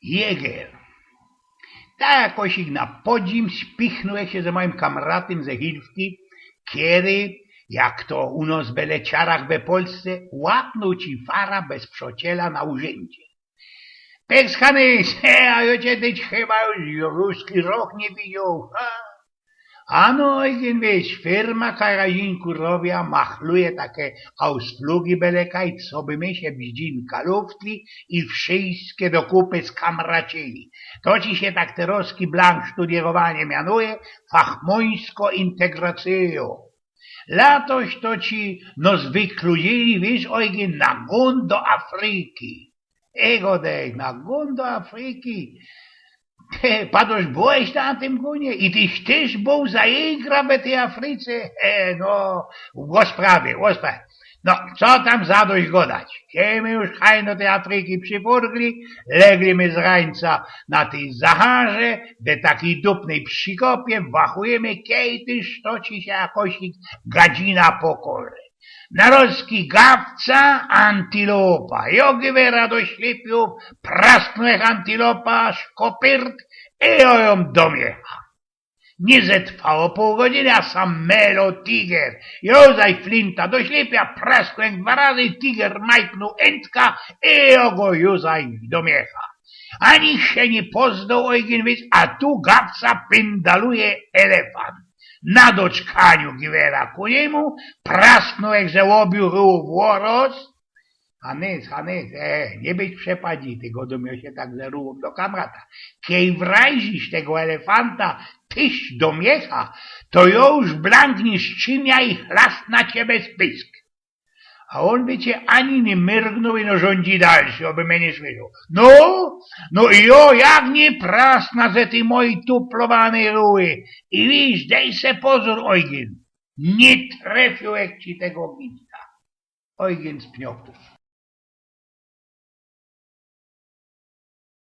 Jäger. Tak jakoś ich na podzim spichnuje się ze moim kamratem ze Hilwki, kiedy, jak to u nas w Beleciarach we Polsce, łapnął ci fara bez przociela na urzędzie. Perskany, a ja cię teď chyba już ruski rok nie widział. Ano, wiesz, firma Karajinku robia, machluje takie ausflugi belekaj, co by my się bździnka luftli i wszystkie do kupy skamracili. To ci się tak teroski blank studierowanie mianuje fachmońsko integracją. Latoś to ci nos wykludzili, wiesz, ojgi, na gun do Afryki. Ego dej, na gun do Afryki. Padoż byłeś na tym gunie i tyś też był zaigra w tej Afryce. No, gosprawie. No, co tam zadość godać? Kiedy już haj do tej Afryki przypurgli, legli my z rańca na tej Zaharze, we takiej dupnej przykopie, wachujemy, kiedy tyż to ci się jakoś gadzina pokorze. Narozki gawca, antilopa. Jogi do ślepiów, prasknął antilopa, szkopyrt i ją domiecha. Nie zetrwało pół godziny, a sam melo tiger. Jozaj flinta do ślepia, prasknął 2 razy, tiger majknął entka i go jozaj domiecha. Ani się nie pozdał ojgien, a tu gawca pindaluje elefant. Na doczkaniu giwera ku niemu, prasknął jak żełobiu rył włoros. Hanys, nie być przepadzi, go domio się tak zerło do kamrata. Kiej wrajzisz tego elefanta, tyś domiecha, to już blankniesz czymia i chlast na ciebie spysk. A on by cię ani nie myrgnął i no rządzi dalszy, oby mnie nie słyszał. No i jak nie prasna ze tej mojej tuplowanej ruły. I wiesz, dej se pozór, ojgien. Nie trafił jak ci tego ginka. Ojgien z pnioków.